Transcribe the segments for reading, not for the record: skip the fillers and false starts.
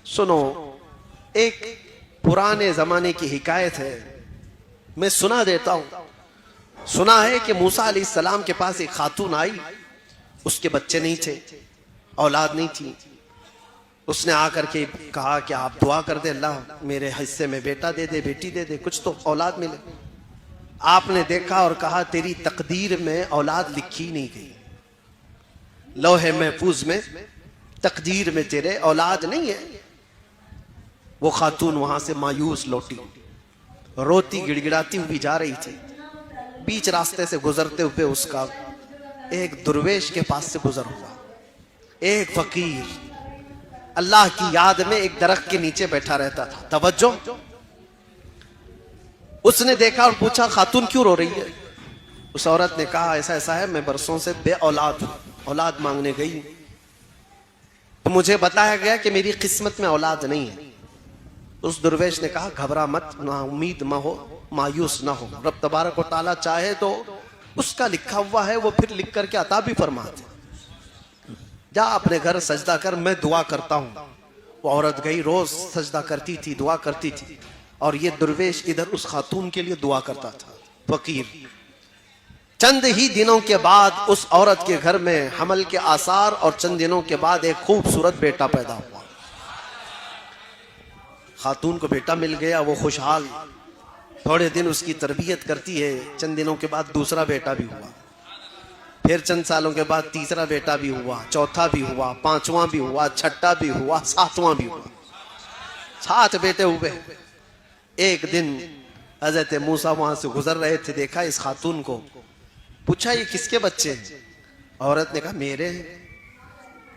सुनो, एक पुराने जमाने की हिकायत है, मैं सुना देता हूं। सुना है कि मूसा अलैहिस्सलाम के पास एक खातून आई, उसके बच्चे नहीं थे, औलाद नहीं थी। उसने आकर के कहा कि आप दुआ कर दे, अल्लाह मेरे हिस्से में बेटा दे दे, बेटी दे दे, कुछ तो औलाद मिले। आपने देखा और कहा तेरी तकदीर में औलाद लिखी नहीं गई, लौहे महफूज में तकदीर में तेरे औलाद नहीं है। वो खातून वहां से मायूस लौटी, रोती गिड़गिड़ाती हुई जा रही थी। बीच रास्ते से गुजरते हुए उसका एक दुर्वेश के पास से गुजर हुआ। एक फकीर अल्लाह की याद में एक दरख्त के नीचे बैठा रहता था। तवज्जो, उसने देखा और पूछा खातून क्यों रो रही है? उस औरत ने कहा ऐसा ऐसा है, मैं बरसों से बे औलाद हूं, औलाद मांगने गई, तो मुझे बताया गया कि मेरी किस्मत में औलाद नहीं है। उस दुर्वेश ने कहा घबरा मत, ना उम्मीद ना हो, मायूस ना हो, रब तबारक व तआला चाहे तो उसका लिखा हुआ है, वो फिर लिख करके अता भी फरमाते। जा अपने घर सजदा कर, मैं दुआ करता हूं। वो औरत गई, रोज सजदा करती थी, दुआ करती थी, और ये दुर्वेश इधर उस खातून के लिए दुआ करता था। फकीर चंद ही दिनों के बाद उस औरत के घर में हमल के आसार, और चंद दिनों के बाद एक खूबसूरत बेटा पैदा हुआ। खातून को बेटा मिल गया, वो खुशहाल, थोड़े दिन उसकी तरबियत करती है। चंद दिनों के बाद दूसरा बेटा भी हुआ, फिर चंद सालों के बाद तीसरा बेटा भी हुआ, चौथा भी हुआ, पांचवा भी हुआ, छठा भी हुआ, सातवां भी हुआ। 7 बेटे हुए। एक दिन हजरत मूसा वहां से गुजर रहे थे, देखा इस खातून को, पूछा ये किसके बच्चे हैं? औरत ने कहा मेरे हैं।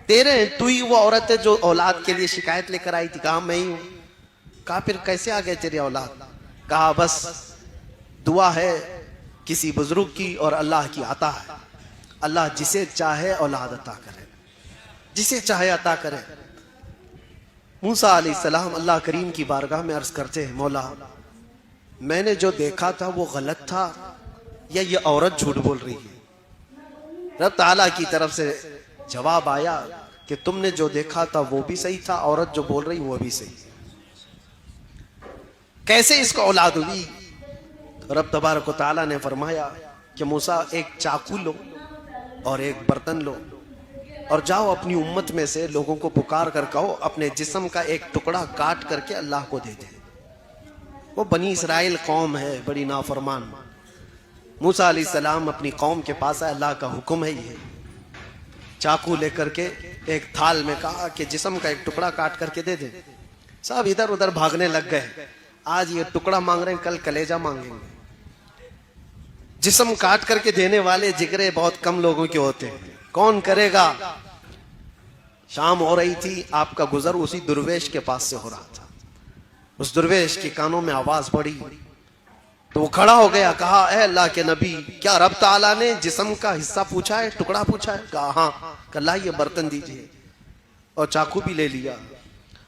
तेरे हैं? तू ही वो औरत है जो औलाद के लिए शिकायत लेकर आई थी। कहा मैं ही हूं। कहा फिर कैसे आ गए तेरी औलाद? कहा बस दुआ है किसी बुजुर्ग की और अल्लाह की अता है। अल्लाह जिसे चाहे औलाद अता करे, जिसे चाहे अता करे। मूसा अलैहिस्सलाम अल्लाह करीम की बारगाह में अर्ज करते हैं, मौला मैंने जो देखा था वो गलत था या ये औरत झूठ बोल रही है? रब ताला की तरफ से जवाब आया कि तुमने जो देखा था वो भी सही था, औरत जो बोल रही वो भी सही। कैसे इसको औलाद हुई? रब तबारक व तआला ने फरमाया कि मूसा एक चाकू लो और एक बर्तन लो और जाओ अपनी उम्मत में से लोगों को पुकार कर कहो अपने जिस्म का एक टुकड़ा काट करके अल्लाह को दे दे। वो बनी इसराइल कौम है, बड़ी नाफरमान। मूसा अलैहिस्सलाम अपनी कौम के पास आए, अल्लाह का हुक्म है ये। चाकू लेकर के एक थाल में कहा कि जिस्म का एक टुकड़ा काट करके दे दे। सब इधर उधर भागने लग गए। आज ये टुकड़ा मांग रहे हैं, कल कलेजा मांगेंगे। जिस्म काट करके देने वाले जिगरे बहुत कम लोगों के होते हैं, कौन करेगा? शाम हो रही थी, आपका गुजर उसी दुर्वेश के पास से हो रहा था। उस दुर्वेश के कानों में आवाज पड़ी तो वो खड़ा हो गया, कहा ए अल्लाह के नबी, क्या रब ताला ने जिस्म का हिस्सा पूछा है, टुकड़ा पूछा है? कहा हाँ। कहा ये बर्तन दीजिए, और चाकू भी ले लिया।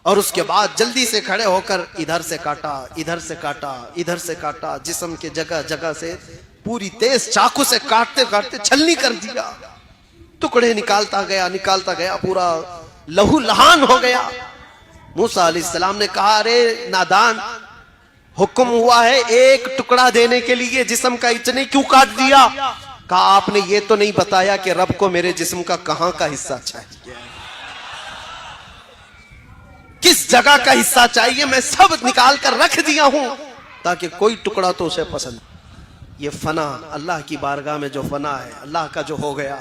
और उसके बाद जल्दी से खड़े होकर इधर से काटा, इधर से काटा, इधर से काटा, जिस्म के जगह जगह से पूरी तेज चाकू से काटते काटते छलनी कर दिया। टुकड़े निकालता गया, पूरा लहू लहान हो गया। मूसा अलैहिस्सलाम ने कहा अरे नादान, हुक्म हुआ है एक टुकड़ा देने के लिए, जिस्म का इतने क्यों काट दिया? कहा आपने ये तो नहीं बताया कि रब को मेरे जिस्म का कहां का हिस्सा चाहिए, किस जगह का हिस्सा चाहिए। मैं सब निकाल कर रख दिया हूं ताकि कोई टुकड़ा तो उसे पसंद। ये फना, अल्लाह की बारगाह में जो फना है, अल्लाह का जो हो गया।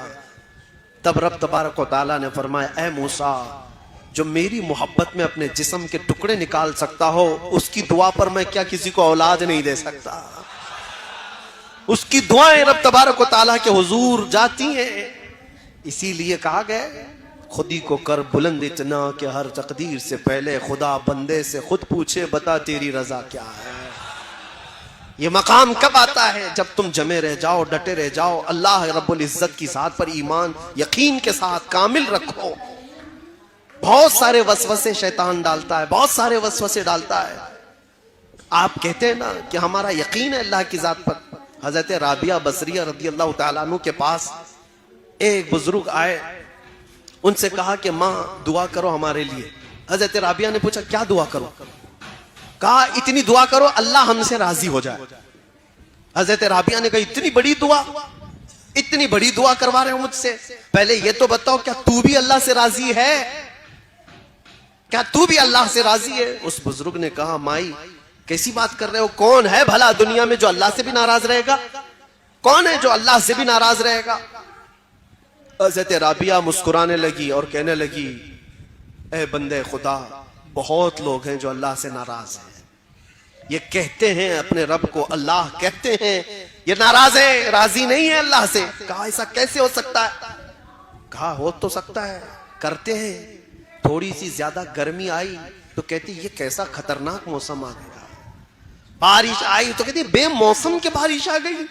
तब रब तबारक व तआला ने फरमाया ऐ मूसा, जो मेरी मोहब्बत में अपने जिस्म के टुकड़े निकाल सकता हो, उसकी दुआ पर मैं क्या किसी को औलाद नहीं दे सकता? उसकी दुआएं रब तबारक व तआला के हुजूर जाती हैं। इसीलिए कहा गया खुद ही को कर बुलंद इतना कि हर तकदीर से पहले खुदा बंदे से खुद पूछे बता तेरी रजा क्या है। ये मकाम कब आता है? जब तुम जमे रह जाओ, डटे रह जाओ, अल्लाह रब्बुल इज्जत की ज़ात पर ईमान यकीन के साथ कामिल रखो। बहुत सारे वसवसे शैतान डालता है, बहुत सारे वसवसे डालता है। आप कहते हैं ना कि हमारा यकीन है अल्लाह की ज़ात पर। हजरत राबिया बसरिया रदी अल्लाह तआला अन्हु के पास एक बुजुर्ग आए, उनसे कहा कि माँ दुआ करो हमारे लिए। हजरत राबिया ने पूछा क्या दुआ करो? कहा इतनी दुआ करो अल्लाह हमसे राजी हो जाए। हजरत राबिया ने कहा इतनी बड़ी दुआ, इतनी बड़ी दुआ करवा रहे हो मुझसे, पहले ये तो बताओ क्या तू भी अल्लाह से राजी है? क्या तू भी अल्लाह से राजी है? उस बुजुर्ग ने कहा माई कैसी बात कर रहे हो, कौन है भला दुनिया में जो अल्लाह से भी नाराज रहेगा? कौन है जो अल्लाह से भी नाराज रहेगा? हज़रत राबिया मुस्कुराने लगी और कहने लगी ए बंदे खुदा, बहुत लोग हैं जो अल्लाह से नाराज हैं, ये कहते हैं अपने रब को अल्लाह कहते हैं, ये नाराज है, राजी नहीं है अल्लाह से। कहा ऐसा कैसे हो सकता है? कहा हो तो सकता है, करते हैं। थोड़ी सी ज्यादा गर्मी आई तो कहती ये कैसा खतरनाक मौसम आ गया, बारिश आई तो कहती बेमौसम के बारिश आ गई।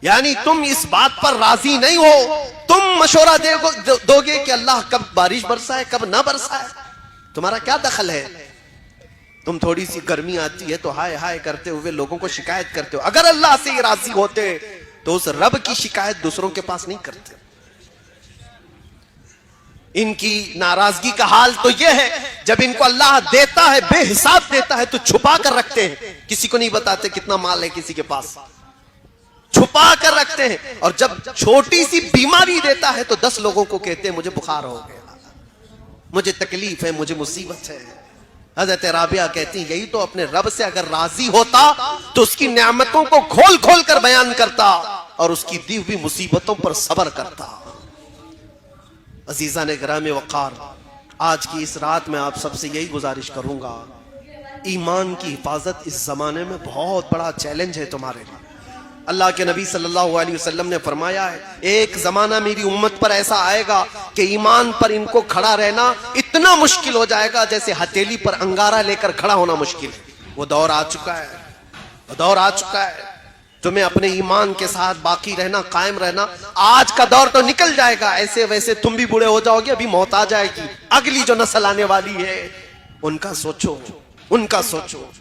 यानी तुम इस बात पर राजी नहीं हो, तुम मशवरा दोगे कि अल्लाह कब बारिश बरसाए कब ना बरसाए, तुम्हारा क्या दखल है? तुम थोड़ी सी गर्मी आती है तो हाय हाय करते हुए लोगों को शिकायत करते हो। अगर अल्लाह से राजी होते तो उस रब की शिकायत दूसरों के पास नहीं करते। इनकी नाराजगी का हाल तो यह है, जब इनको अल्लाह देता है बेहिसाब देता है तो छुपा कर रखते हैं, किसी को नहीं बताते कितना माल है किसी के पास, छुपा कर रखते हैं। और जब छोटी सी बीमारी देता है तो 10 लोगों को कहते हैं मुझे बुखार हो गया, मुझे तकलीफ है, मुझे मुसीबत है। हज़रत राबिया कहती यही तो अपने रब से अगर राजी होता तो उसकी नेमतों को खोल खोल कर बयान करता और उसकी दी हुई मुसीबतों पर सब्र करता। अजीज़ा ने गिरामे वक़ार, आज की इस रात में आप सबसे यही गुजारिश करूंगा, ईमान की हिफाजत इस जमाने में बहुत बड़ा चैलेंज है तुम्हारे लिए। अल्लाह के नबी सल्लल्लाहु अलैहि वसल्लम ने फरमाया है एक जमाना मेरी उम्मत पर ऐसा आएगा कि ईमान पर इनको खड़ा रहना इतना मुश्किल हो जाएगा जैसे हथेली पर अंगारा लेकर खड़ा होना मुश्किल है। वो दौर आ चुका है, वो दौर आ चुका है। तुम्हें अपने ईमान के साथ बाकी रहना, कायम रहना। आज का दौर तो निकल जाएगा, ऐसे वैसे तुम भी बूढ़े हो जाओगे, अभी मौत आ जाएगी। अगली जो नस्ल आने वाली है उनका सोचो, उनका सोचो।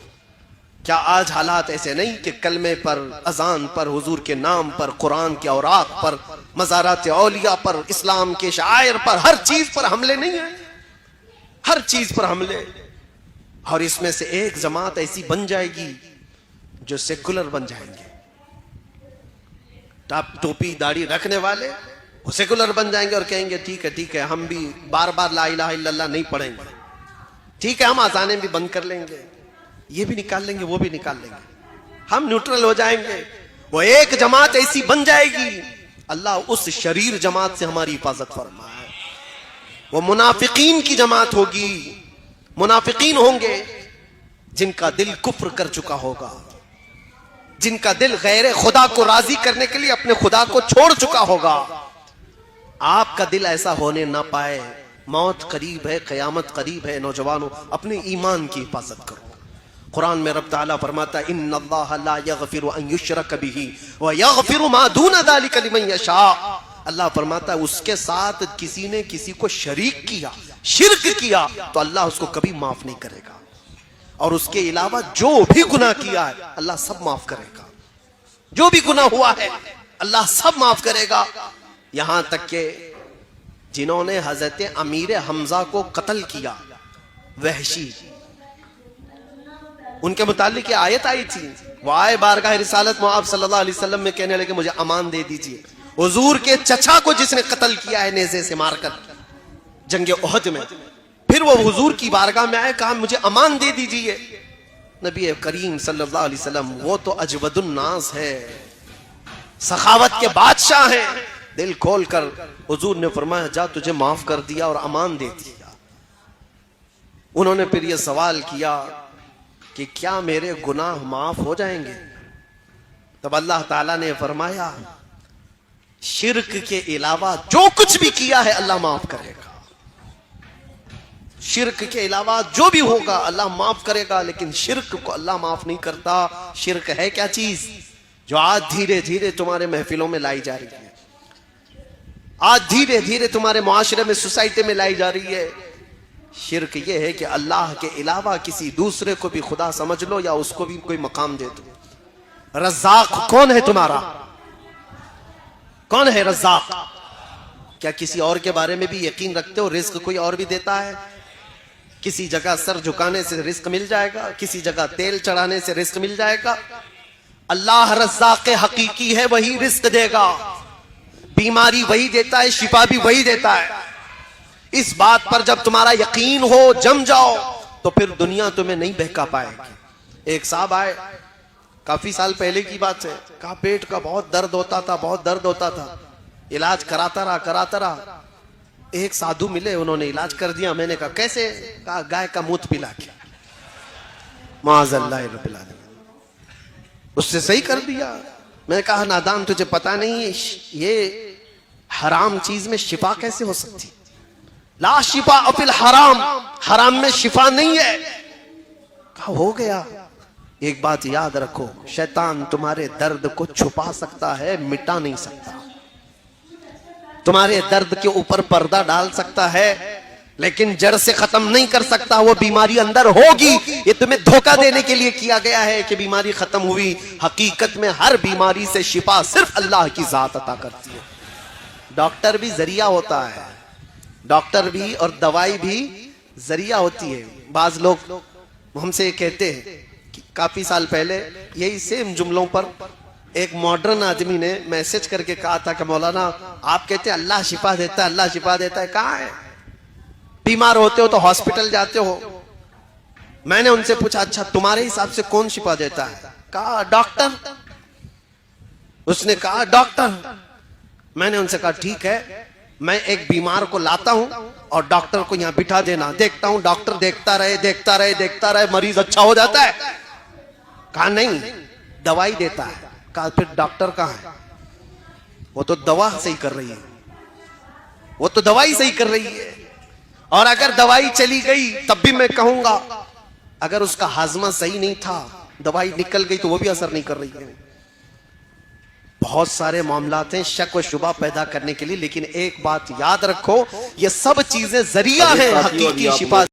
क्या आज हालात ऐसे नहीं कि कलमे पर, अजान पर, हुजूर के नाम पर, कुरान के औराक पर, मज़ारात औलिया पर, इस्लाम के शायर पर, हर चीज पर हमले नहीं है, हर चीज पर हमले। और इसमें से एक जमात ऐसी बन जाएगी जो सेकुलर बन जाएंगे, टोपी दाढ़ी रखने वाले वो सेकुलर बन जाएंगे और कहेंगे ठीक है हम भी बार बार ला इलाहा इल्लल्लाह नहीं पढ़ेंगे, ठीक है हम आज़ानें भी बंद कर लेंगे, ये भी निकाल लेंगे वो भी निकाल लेंगे, हम न्यूट्रल हो जाएंगे। वो एक जमात ऐसी बन जाएगी, अल्लाह उस शरीर जमात से हमारी हिफाजत फरमाए। वो मुनाफिकीन की जमात होगी, मुनाफिकीन होंगे जिनका दिल कुफ्र कर चुका होगा, जिनका दिल गैर खुदा को राजी करने के लिए अपने खुदा को छोड़ चुका होगा। आपका दिल ऐसा होने ना पाए, मौत करीब है, क़यामत करीब है। नौजवानों अपने ईमान की हिफाजत करो। कुरान में रब ताला फरमाता है इन्नल्लाह ला यग़फिरु अन युश्रक बिही व यग़फिरु मा दून ज़ालिका लिमन यशा। अल्लाह फरमाता है उसके साथ किसी ने किसी को शरीक किया, शिर्क किया तो अल्लाह उसको कभी माफ नहीं करेगा, और उसके अलावा जो भी गुनाह किया है अल्लाह सब माफ करेगा। जो भी गुनाह हुआ है अल्लाह सब माफ करेगा। यहां तक के जिन्होंने हजरत अमीर हमजा को कत्ल किया, वहशी, उनके मुतालिक ये आयत आई थी, वो आए बारगाह रिसालत में आप सल्लल्लाहु अलैहि वसल्लम में कहने लगे मुझे अमान दे दीजिए। हुजूर के चचा को जिसने कत्ल किया है नेज़े से मारकर जंगे उहद में, फिर वो हुजूर की बारगाह में आए, कहा मुझे अमान दे दीजिए। नबी करीम सल्लल्लाहु अलैहि वसल्लम वो तो अजवदुन नास है, सखावत के बादशाह हैं। दिल खोल कर हुजूर ने फरमाया जा तुझे माफ कर दिया और अमान दे दिया। उन्होंने फिर ये सवाल किया कि क्या मेरे गुनाह माफ हो जाएंगे? तब अल्लाह ताला ने फरमाया शिर्क के अलावा जो कुछ भी किया है अल्लाह माफ करेगा। शिर्क के अलावा जो भी होगा अल्लाह माफ करेगा, लेकिन शिर्क को अल्लाह माफ नहीं करता। शिर्क है क्या चीज जो आज धीरे धीरे तुम्हारे महफिलों में लाई जा रही है, आज धीरे धीरे तुम्हारे मुआशरे में, सोसाइटी में लाई जा रही है। शिर्क ये है कि अल्लाह के अलावा किसी दूसरे को भी खुदा समझ लो या उसको भी कोई मकाम दे दो। रज़्ज़ाक़ कौन है तुम्हारा? कौन है रज़्ज़ाक़? क्या किसी और के बारे में भी यकीन रखते हो? रिज़्क़ कोई और भी देता है? किसी जगह सर झुकाने से रिस्क मिल जाएगा, किसी जगह तेल चढ़ाने से रिस्क मिल जाएगा। अल्लाह रज़्ज़ाक़ हकीकी है, वही रिस्क देगा। बीमारी वही देता है, शिफा भी वही देता है। इस बात पर जब तुम्हारा यकीन हो, जम जाओ, तो फिर दुनिया तुम्हें नहीं बहका पाएगी। एक साहब आए, काफी साल पहले की बात है, कहा पेट का बहुत दर्द होता था, बहुत दर्द होता था। इलाज कराता रहा। एक साधु मिले, उन्होंने इलाज कर दिया। मैंने कहा कैसे? कहा गाय का मूत्र पिला के। माज़अल्लाह रब्बिल आलमीन, उससे सही कर दिया। मैंने कहा नादान, तुझे पता नहीं ये हराम चीज में शिफा कैसे हो सकती? ला शिफा अफिल हराम, हराम में शिफा नहीं है। कहा हो गया। एक बात याद रखो, शैतान तुम्हारे दर्द को छुपा सकता है, मिटा नहीं सकता। तुम्हारे दर्द के ऊपर पर्दा डाल सकता है, लेकिन जड़ से खत्म नहीं कर सकता। वो बीमारी अंदर होगी, ये तुम्हें धोखा देने के लिए किया गया है कि बीमारी खत्म हुई। हकीकत में हर बीमारी से शिफा सिर्फ अल्लाह की जात अता करती है। डॉक्टर भी जरिया होता है, डॉक्टर भी और दवाई भी जरिया होती है। बाज लोग हमसे कहते हैं कि काफी साल पहले यही सेम जुमलों पर एक मॉडर्न आदमी ने मैसेज करके कहा था कि मौलाना आप कहते हैं अल्लाह शिफा देता है, अल्लाह शिफा देता है। कहाँ है? बीमार होते हो तो हॉस्पिटल जाते हो। मैंने उनसे पूछा अच्छा तुम्हारे हिसाब से कौन शिफा देता है? कहा डॉक्टर। उसने कहा डॉक्टर। मैंने उनसे कहा ठीक है, मैं एक बीमार को लाता हूं और डॉक्टर को यहां बिठा देना, देखता हूं डॉक्टर देखता रहे, मरीज अच्छा हो जाता है। कहा नहीं, दवाई देता है। कहा फिर डॉक्टर कहाँ है? वो तो दवा सही कर रही है, वो तो दवाई सही कर रही है। और अगर दवाई चली गई तब भी मैं कहूंगा, अगर उसका हाजमा सही नहीं था, दवाई निकल गई तो वो भी असर नहीं कर रही है। बहुत सारे मामलात हैं शक व शुबा पैदा करने के लिए, लेकिन एक बात याद रखो, ये सब चीजें जरिया हैं हकीकी शिफा।